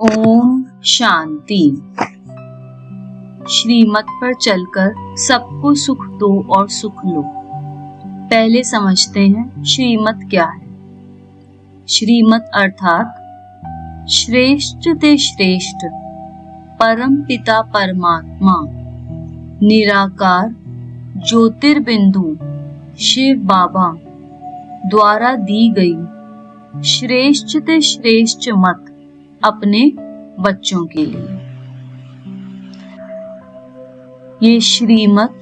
ओम शांति। श्रीमत पर चलकर सबको सुख दो और सुख लो। पहले समझते हैं श्रीमत क्या है। श्रीमत अर्थात श्रेष्ठ ते श्रेष्ठ परम पिता परमात्मा निराकार ज्योतिर्बिंदु शिव बाबा द्वारा दी गई श्रेष्ठ ते श्रेष्ठ मत अपने बच्चों के लिए। ये श्रीमत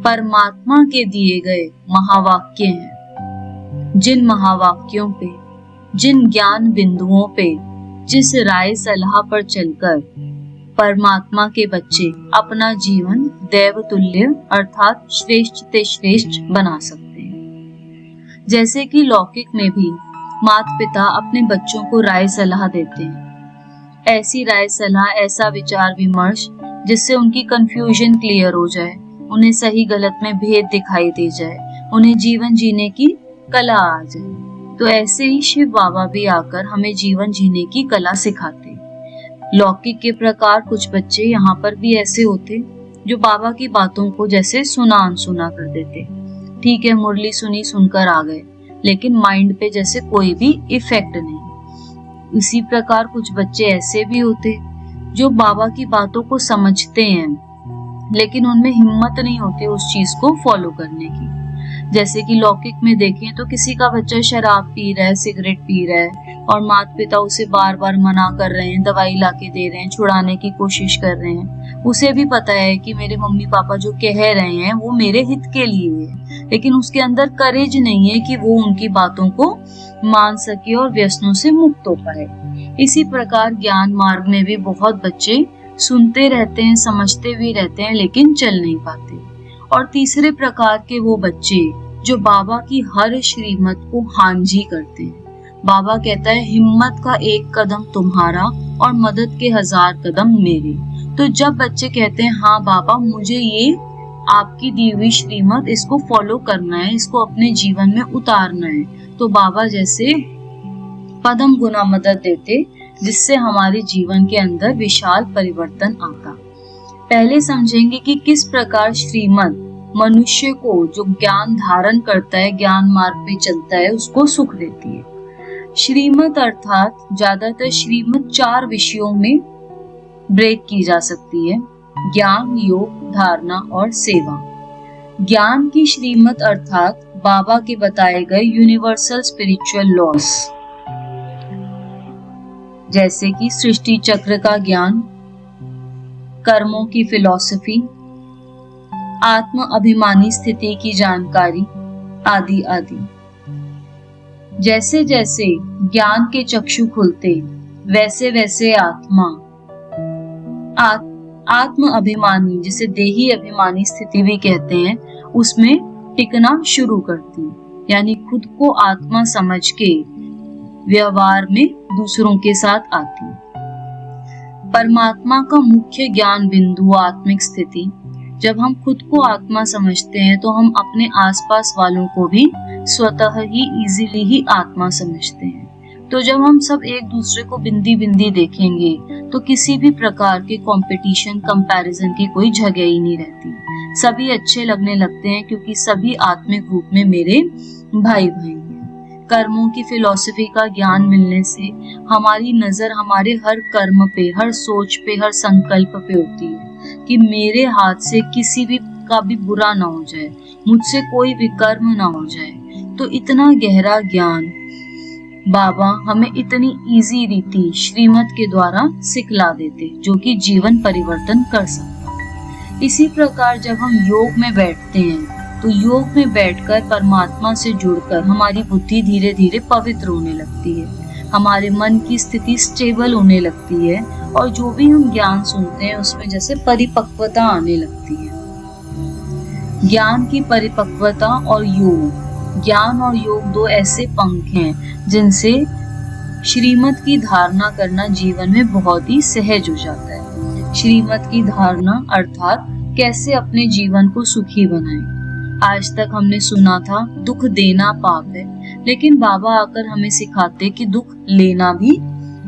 परमात्मा के दिए गए महावाक्य हैं। जिन महावाक्यों पे, जिन ज्ञान बिंदुओं पे, जिस राय सलाह पर चलकर परमात्मा के बच्चे अपना जीवन देवतुल्य अर्थात श्रेष्ठ ते श्रेष्ठ बना सकते हैं। जैसे कि लौकिक में भी माता पिता अपने बच्चों को राय सलाह देते हैं। ऐसी राय सलाह, ऐसा विचार विमर्श जिससे उनकी कंफ्यूजन क्लियर हो जाए, उन्हें सही गलत में भेद दिखाई दे जाए, उन्हें जीवन जीने की कला आ जाए। तो ऐसे ही शिव बाबा भी आकर हमें जीवन जीने की कला सिखाते हैं। लौकिक के प्रकार कुछ बच्चे यहाँ पर भी ऐसे होते जो बाबा की बातों को जैसे सुना अनसुना कर देते। ठीक है, मुरली सुनी, सुनकर आ गए, लेकिन माइंड पे जैसे कोई भी इफेक्ट नहीं। इसी प्रकार कुछ बच्चे ऐसे भी होते जो बाबा की बातों को समझते हैं, लेकिन उनमें हिम्मत नहीं होती उस चीज को फॉलो करने की। जैसे कि लौकिक में देखें तो किसी का बच्चा शराब पी रहा है, सिगरेट पी रहा है और माता पिता उसे बार बार मना कर रहे हैं, दवाई लाके दे रहे हैं, छुड़ाने की कोशिश कर रहे हैं। उसे भी पता है कि मेरे मम्मी पापा जो कह रहे हैं वो मेरे हित के लिए है, लेकिन उसके अंदर करेज नहीं है कि वो उनकी बातों को मान सके और व्यसनों से मुक्त हो पाए। इसी प्रकार ज्ञान मार्ग में भी बहुत बच्चे सुनते रहते हैं, समझते भी रहते हैं, लेकिन चल नहीं पाते। और तीसरे प्रकार के वो बच्चे जो बाबा की हर श्रीमत को हांजी करते हैं। बाबा कहता है हिम्मत का एक कदम तुम्हारा और मदद के 1000 कदम मेरे। तो जब बच्चे कहते हैं हाँ बाबा मुझे ये आपकी दी हुई श्रीमत इसको फॉलो करना है, इसको अपने जीवन में उतारना है, तो बाबा जैसे पदम गुना मदद देते, जिससे हमारे जीवन के अंदर विशाल परिवर्तन आता। पहले समझेंगे कि किस प्रकार श्रीमत मनुष्य को जो ज्ञान धारण करता है, ज्ञान मार्ग पे चलता है, उसको सुख देती है। श्रीमत अर्थात ज्यादातर श्रीमत 4 विषयों में ब्रेक की जा सकती है: ज्ञान, योग, धारणा और सेवा। ज्ञान की श्रीमत अर्थात बाबा के बताए गए यूनिवर्सल स्पिरिचुअल लॉस, जैसे कि सृष्टि चक्र का ज्ञान, कर्मों की फिलॉसफी, आत्म अभिमानी स्थिति की जानकारी आदि आदि। जैसे जैसे ज्ञान के चक्षु खुलते वैसे वैसे आत्म अभिमानी, जिसे देही अभिमानी स्थिति भी कहते हैं, उसमें टिकना शुरू करती, यानी खुद को आत्मा समझ के व्यवहार में दूसरों के साथ आती। परमात्मा का मुख्य ज्ञान बिंदु आत्मिक स्थिति। जब हम खुद को आत्मा समझते हैं तो हम अपने आसपास वालों को भी स्वतः ही इजीली ही आत्मा समझते हैं। तो जब हम सब एक दूसरे को बिंदी बिंदी देखेंगे तो किसी भी प्रकार के कंपटीशन, कंपैरिजन की कोई जगह ही नहीं रहती। सभी अच्छे लगने लगते हैं क्योंकि सभी आत्मिक रूप में मेरे भाई भाई हैं। कर्मों की फिलॉसफी का ज्ञान मिलने से हमारी नजर हमारे हर कर्म पे, हर सोच पे, हर संकल्प पे होती है कि मेरे हाथ से किसी भी का भी बुरा ना हो जाए, मुझसे कोई विकर्म ना हो जाए। तो इतना गहरा ज्ञान बाबा हमें इतनी इजी रीति श्रीमत के द्वारा सिखला देते, जो कि जीवन परिवर्तन कर सकता। इसी प्रकार जब हम योग में बैठते हैं तो योग में बैठकर परमात्मा से जुड़कर हमारी बुद्धि धीरे धीरे पवित्र होने लगती है, हमारे मन की स्थिति स्टेबल होने लगती है और जो भी हम ज्ञान सुनते हैं उसमें जैसे परिपक्वता आने लगती है। ज्ञान की परिपक्वता और योग, ज्ञान और योग 2 ऐसे पंख हैं जिनसे श्रीमत की धारणा करना जीवन में बहुत ही सहज हो जाता है। श्रीमत की धारणा अर्थात कैसे अपने जीवन को सुखी बनाएं। आज तक हमने सुना था दुख देना पाप है, लेकिन बाबा आकर हमें सिखाते कि दुख लेना भी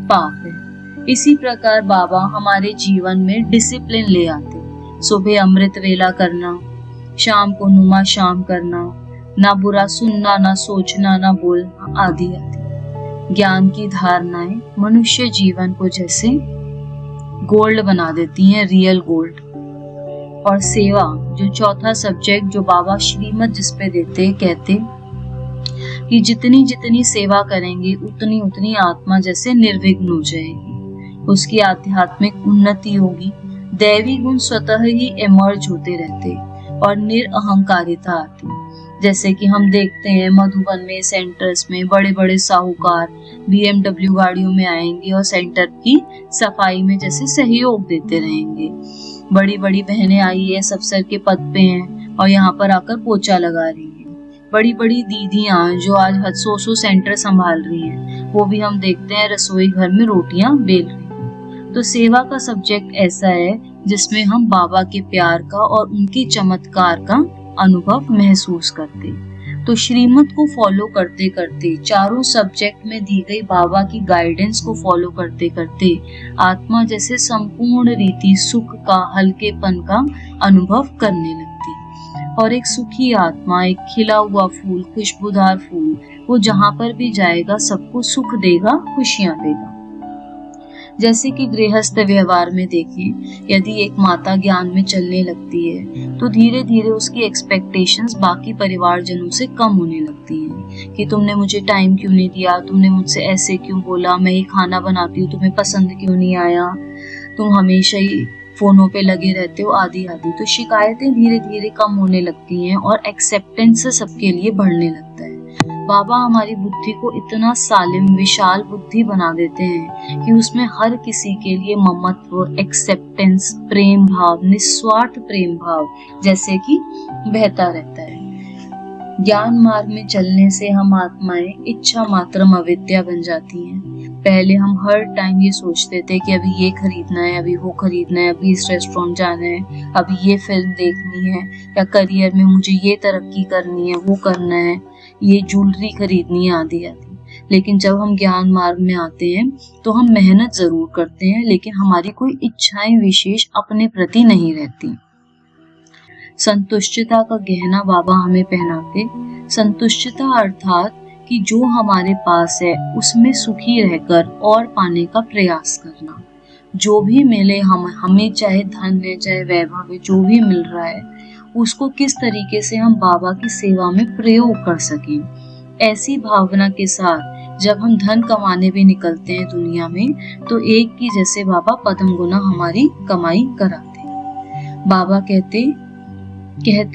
पाप है। इसी प्रकार बाबा हमारे जीवन में डिसिप्लिन ले आते। सुबह अमृत वेला करना, शाम को नुमा शाम करना, ना बुरा सुनना, ना सोचना, ना बोलना, आदि आदि। ज्ञान की धारणाएं मनुष्य जीवन को जैसे गोल्ड बना देती हैं, रियल गोल्ड। और सेवा, जो चौथा सब्जेक्ट जो बाबा श्रीमत जिस पे देते, कहते कि जितनी जितनी सेवा करेंगे उतनी उतनी आत्मा जैसे निर्विघ्न हो जाएगी, उसकी आध्यात्मिक उन्नति होगी, दैवी गुण स्वतः ही इमर्ज होते रहते और निरअहंकारिता आती। जैसे कि हम देखते हैं मधुबन में सेंटर्स में बड़े बड़े साहूकार BMW गाड़ियों में आएंगे और सेंटर की सफाई में जैसे सहयोग देते रहेंगे। बड़ी बड़ी बहनें IAS अफसर के पद पे हैं और यहाँ पर आकर पोछा लगा रही हैं। बड़ी बड़ी दीदियां जो आज 100 सेंटर संभाल रही हैं, वो भी हम देखते हैं रसोई घर में रोटियां बेल रही हैं। तो सेवा का सब्जेक्ट ऐसा है जिसमें हम बाबा के प्यार का और उनके चमत्कार का अनुभव महसूस करते। तो श्रीमत को फॉलो करते करते, चारों सब्जेक्ट में दी गई बाबा की गाइडेंस को फॉलो करते करते आत्मा जैसे संपूर्ण रीति सुख का, हल्केपन का अनुभव करने लगती। और एक सुखी आत्मा, एक खिला हुआ फूल, खुशबूदार फूल, वो जहाँ पर भी जाएगा सबको सुख देगा, खुशियां देगा। जैसे कि गृहस्थ व्यवहार में देखें, यदि एक माता ज्ञान में चलने लगती है तो धीरे धीरे उसकी एक्सपेक्टेशंस बाकी परिवारजनों से कम होने लगती हैं कि तुमने मुझे टाइम क्यों नहीं दिया, तुमने मुझसे ऐसे क्यों बोला, मैं ये खाना बनाती हूँ तुम्हें पसंद क्यों नहीं आया, तुम हमेशा ही फोनों पे लगे रहते हो, आदि आदि। तो शिकायतें धीरे धीरे कम होने लगती हैं और एक्सेप्टेंस सबके लिए बढ़ने लगता है। बाबा हमारी बुद्धि को इतना सालिम, विशाल बुद्धि बना देते हैं कि उसमें हर किसी के लिए ममत्व, एक्सेप्टेंस, प्रेम भाव, निस्वार्थ प्रेम भाव जैसे कि बहता रहता है। ज्ञान मार्ग में चलने से हम आत्माएं इच्छा मात्रम अविद्या बन जाती हैं। पहले हम हर टाइम ये सोचते थे कि अभी ये खरीदना है, अभी वो खरीदना है, अभी इस रेस्टोरेंट जाना है, अभी ये फिल्म देखनी है, या करियर में मुझे ये तरक्की करनी है, वो करना है, ये ज्वेलरी खरीदनी है, आदि आदि। लेकिन जब हम ज्ञान मार्ग में आते हैं तो हम मेहनत जरूर करते हैं, लेकिन हमारी कोई इच्छाएं विशेष अपने प्रति नहीं रहती। संतुष्टता का गहना बाबा हमें पहनाते। संतुष्टता अर्थात कि जो हमारे पास है उसमें सुखी रहकर और पाने का प्रयास करना। जो भी मिले हमें चाहे धन है, चाहे वैभव है, जो भी मिल रहा है उसको किस तरीके से हम बाबा की सेवा में प्रयोग कर सकें। ऐसी भावना के साथ जब हम धन कमाने भी निकलते हैं दुनिया में, तो एक की जैसे बाबा पदम गुना हमारी कमाई कराते। बाबा कहते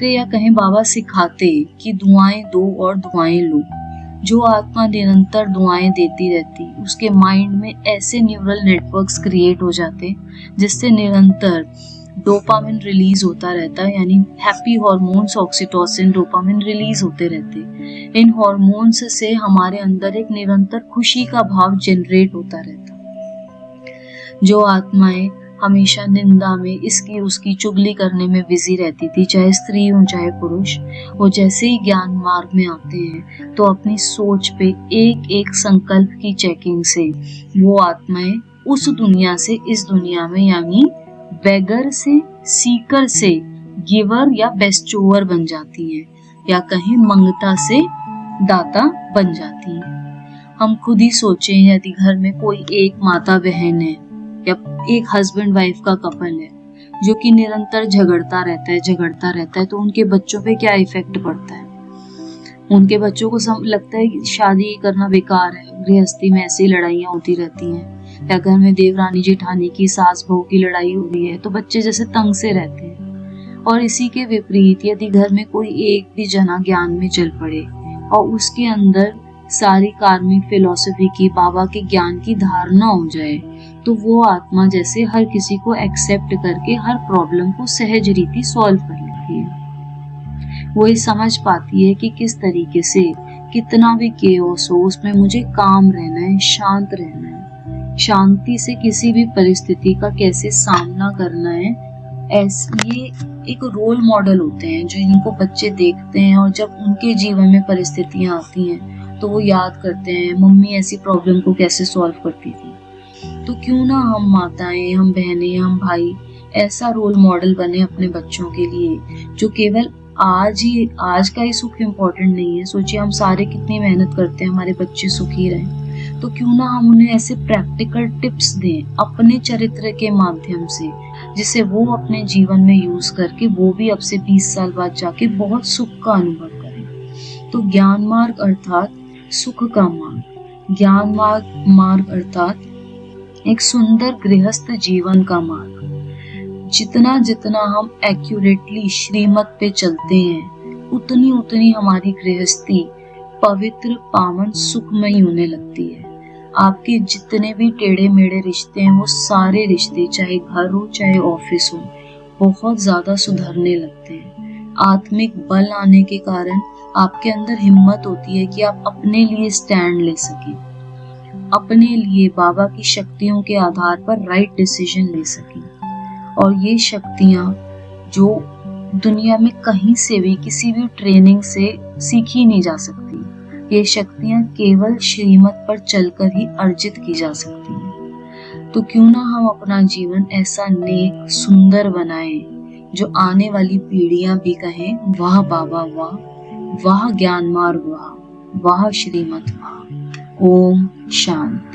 या कहें बाबा सिखाते कि दुआएं दो और दुआएं लो। जो आत्मा निरंतर दुआएं देती रहती, उसके माइंड में ऐसे न्यूरल नेटवर्क्स क्रिएट हो जाते जिससे निरंतर डोपामिन रिलीज होता रहता है, यानी happy hormones, oxytocin, dopamine release होते रहते। इन हार्मोन्स से हमारे अंदर एक निरंतर खुशी का भाव जनरेट होता रहता। जो आत्माएं हमेशा निंदा में, इसकी उसकी चुगली करने में बिजी रहती थी, चाहे स्त्री हो चाहे पुरुष, वो जैसे ही ज्ञान मार्ग में आते हैं तो अपनी सोच पे एक एक संकल्प की चेकिंग से वो आत्माएं उस दुनिया से इस दुनिया में, यानी बेगर से सीकर से गिवर या बेस्टोवर बन जाती हैं, या कहीं मंगता से दाता बन जाती हैं। हम खुद ही सोचें, यदि घर में कोई एक माता बहन है या एक हस्बैंड वाइफ का कपल है जो कि निरंतर झगड़ता रहता है, तो उनके बच्चों पे क्या इफेक्ट पड़ता है। उनके बच्चों को लगता है कि शादी करना बेकार है, गृहस्थी में ऐसी लड़ाइयाँ होती रहती हैं, या घर में देवरानी जेठानी की, सास बहू की लड़ाई हो रही है तो बच्चे जैसे तंग से रहते हैं। और इसी के विपरीत यदि घर में कोई एक भी जना ज्ञान में चल पड़े और उसके अंदर सारी कार्मिक फिलॉसफी की, बाबा के ज्ञान की धारणा हो जाए, तो वो आत्मा जैसे हर किसी को एक्सेप्ट करके हर प्रॉब्लम को सहज रीति सॉल्व कर लेती है। वो ये समझ पाती है कि किस तरीके से कितना भी केओस हो उसमें मुझे काम रहना है, शांत रहना है, शांति से किसी भी परिस्थिति का कैसे सामना करना है। ये एक रोल मॉडल होते हैं जो इनको बच्चे देखते हैं, और जब उनके जीवन में परिस्थितियां आती हैं तो वो याद करते हैं मम्मी ऐसी प्रॉब्लम को कैसे सॉल्व करती थी, तो क्यों ना हम माताएं, हम बहनें, हम भाई ऐसा रोल मॉडल बने अपने बच्चों के लिए जो केवल आज का ही सुख इम्पोर्टेंट नहीं है। सोचिए हम सारे कितनी मेहनत करते हैं हमारे बच्चे सुखी रहें, तो क्यों ना हम उन्हें ऐसे प्रैक्टिकल टिप्स दें अपने चरित्र के माध्यम से, जिसे वो अपने जीवन में यूज करके वो भी अब से 20 साल बाद जाके बहुत सुख का अनुभव करें। तो ज्ञान मार्ग अर्थात सुख का मार्ग, ज्ञान मार्ग अर्थात एक सुंदर गृहस्थ जीवन का मार्ग। जितना जितना हम एक्यूरेटली श्रीमत पे चलते हैं, उतनी उतनी हमारी गृहस्थी पवित्र, पावन, सुखमयी होने लगती है। आपके जितने भी टेढ़े मेढ़े रिश्ते हैं, वो सारे रिश्ते, चाहे घर हो चाहे ऑफिस हो, बहुत ज्यादा सुधरने लगते हैं। आत्मिक बल आने के कारण आपके अंदर हिम्मत होती है कि आप अपने लिए स्टैंड ले सकें, अपने लिए बाबा की शक्तियों के आधार पर राइट डिसीजन ले सकें। और ये शक्तियां जो दुनिया में कहीं से भी किसी भी ट्रेनिंग से सीखी नहीं जा सकती, ये शक्तियां केवल श्रीमत पर चलकर ही अर्जित की जा सकती हैं। तो क्यों ना हम अपना जीवन ऐसा नेक सुंदर बनाएं जो आने वाली पीढ़ियां भी कहें, वाह बाबा वाह, वाह ज्ञान मार्ग वाह, वाह श्रीमत वाह। ओम शांति।